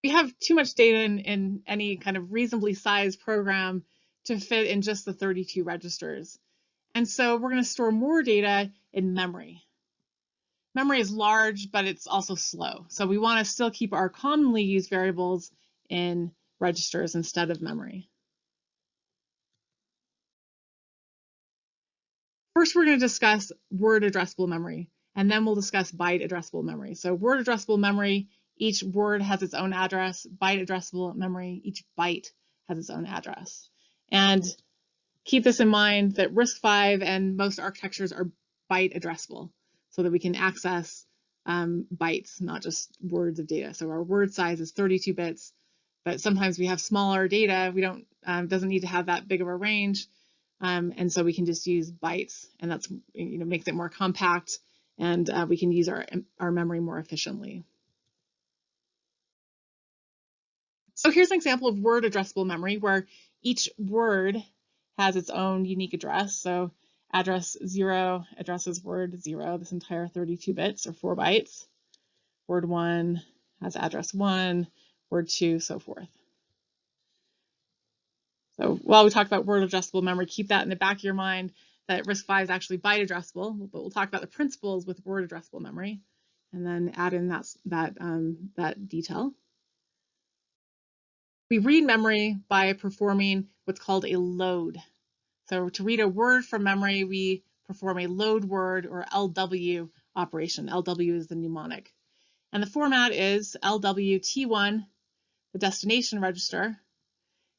we have too much data in any kind of reasonably sized program to fit in just the 32 registers. And so we're going to store more data in memory. Memory is large, but it's also slow. So we want to still keep our commonly used variables in registers instead of memory. First, we're going to discuss word-addressable memory, and then we'll discuss byte-addressable memory. So word-addressable memory, each word has its own address. Byte-addressable memory, each byte has its own address. And keep this in mind that RISC-V and most architectures are byte-addressable so that we can access bytes, not just words of data. So our word size is 32 bits, but sometimes we have smaller data. We don't doesn't need to have that big of a range. And so we can just use bytes, and that's, makes it more compact, and we can use our memory more efficiently. So here's an example of word addressable memory where each word has its own unique address. So address 0 addresses word 0, this entire 32 bits or 4 bytes. Word 1 has address 1, word 2, so forth. So while we talk about word addressable memory, keep that in the back of your mind that RISC-V is actually byte addressable, but we'll talk about the principles with word addressable memory and then add in that detail. We read memory by performing what's called a load. So to read a word from memory, we perform a load word or LW operation. LW is the mnemonic. And the format is LWT1, the destination register.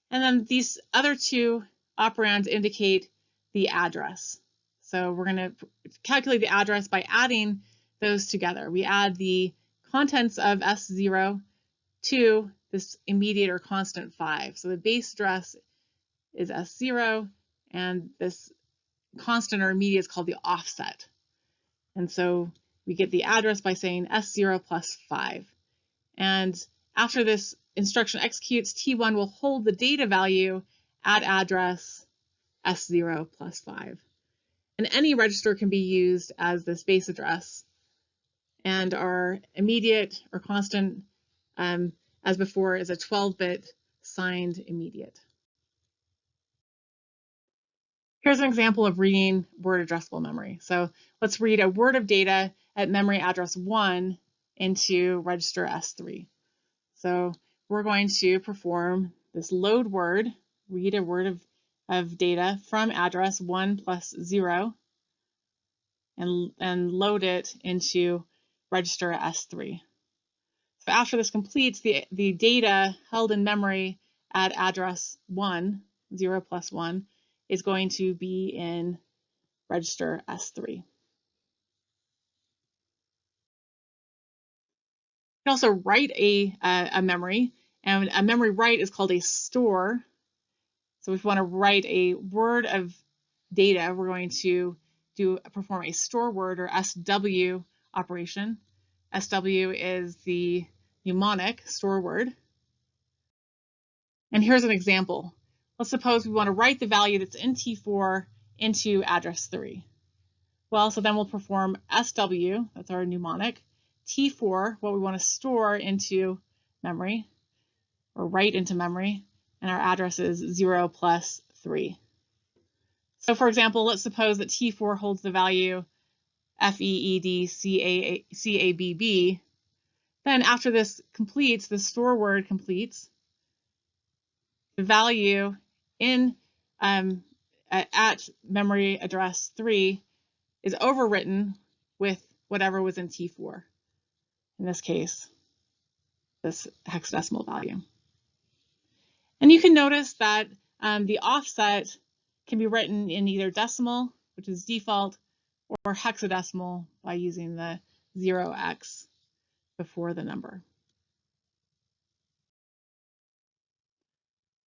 And then these other two operands indicate the address. So we're going to calculate the address by adding those together. We add the contents of S0 to this immediate or constant 5. So the base address is S0, and this constant or immediate is called the offset. And so we get the address by saying S0 plus 5. And after this instruction executes, T1 will hold the data value at address S0 plus 5. And any register can be used as this base address. And our immediate or constant, as before, is a 12-bit signed immediate. Here's an example of reading word addressable memory. So let's read a word of data at memory address 1 into register S3. So we're going to perform this load word, read a word of data from address 1 plus 0, and load it into register S3. So after this completes, the data held in memory at address 1, 0 plus 1, is going to be in register S3. You can also write a memory, and a memory write is called a store. So if we want to write a word of data, we're going to perform a store word or SW operation. SW is the mnemonic store word. And here's an example. Let's suppose we want to write the value that's in T4 into address 3. Well, so then we'll perform SW, that's our mnemonic, T4, what we want to store into memory, or write into memory, and our address is 0 plus 3. So for example, let's suppose that T4 holds the value FEEDCABB. Then after this completes, the store word completes, the value in at memory address 3 is overwritten with whatever was in T4. In this case, this hexadecimal value. And you can notice that the offset can be written in either decimal, which is default, or hexadecimal by using the 0x before the number.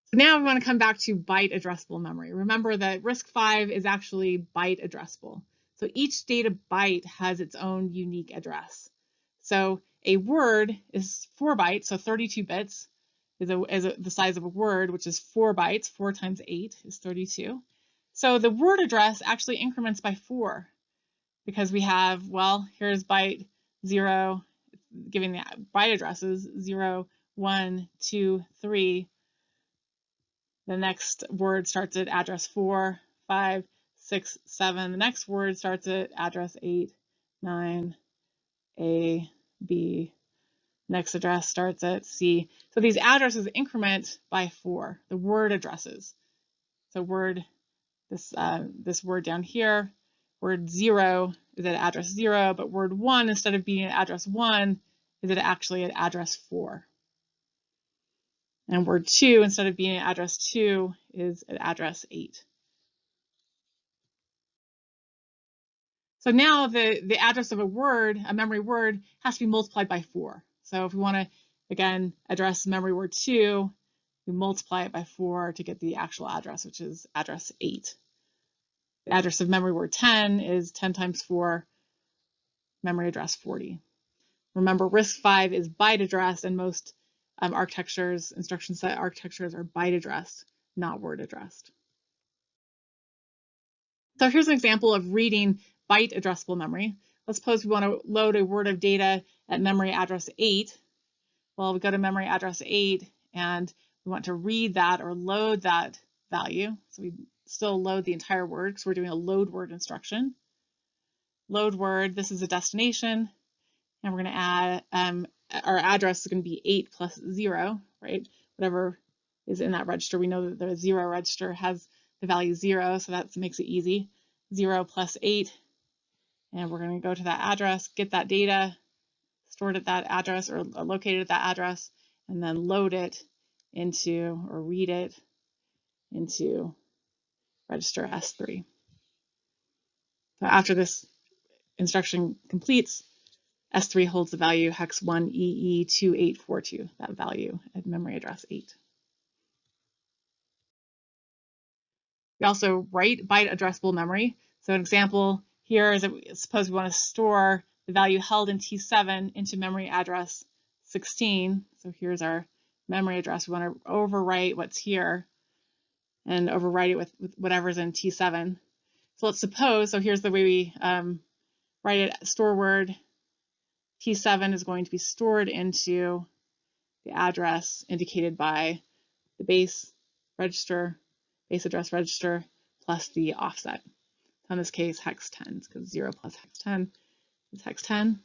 So now we want to come back to byte addressable memory. Remember that RISC-V is actually byte addressable. So each data byte has its own unique address. So a word is 4 bytes, so 32 bits is the size of a word, which is 4 bytes. 4 times 8 is 32. So the word address actually increments by 4 because we have, well, here's byte 0, giving the byte addresses 0, 1, 2, 3. The next word starts at address 4, 5, 6, 7. The next word starts at address 8, 9, A, B. Next address starts at C. So these addresses increment by 4, the word addresses. So word, this word down here, word 0 is at address 0, but word 1, instead of being at address 1, is it actually at address 4. And word 2, instead of being at address 2, is at address 8. So now the address of a word, a memory word, has to be multiplied by 4. So if we want to, again, address memory word 2, we multiply it by 4 to get the actual address, which is address 8. The address of memory word 10 is 10 times 4, memory address 40. Remember, RISC-V is byte addressed, and most architectures, instruction set architectures are byte addressed, not word addressed. So here's an example of reading byte addressable memory. Let's suppose we want to load a word of data at memory address 8. Well, we go to memory address 8 and we want to read that or load that value. So we still load the entire word because we're doing a load word instruction. Load word, this is a destination, and we're going to add, our address is going to be 8 plus 0, right? Whatever is in that register. We know that the 0 register has the value 0, so that makes it easy. 0 plus 8, and we're going to go to that address, get that data, stored at that address or located at that address, and then load it into, or read it into register S3. So after this instruction completes, S3 holds the value hex 1 EE2842, that value at memory address 8. We also write byte addressable memory. So an example here is that suppose we want to store the value held in T7 into memory address 16. So here's our memory address. We want to overwrite what's here and overwrite it with whatever's in T7. So let's suppose, so here's the way we write it. Store word T7 is going to be stored into the address indicated by the base register, base address register, plus the offset. In this case, hex 10, because 0 plus hex 10 is hex 10.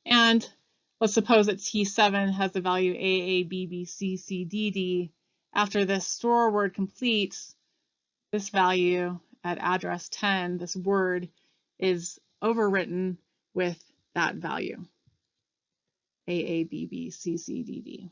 And let's suppose that T7 has the value AA, BB, CC, DD. After this store word completes, this value at address 10, this word, is overwritten with that value, AA, BB, CC, DD.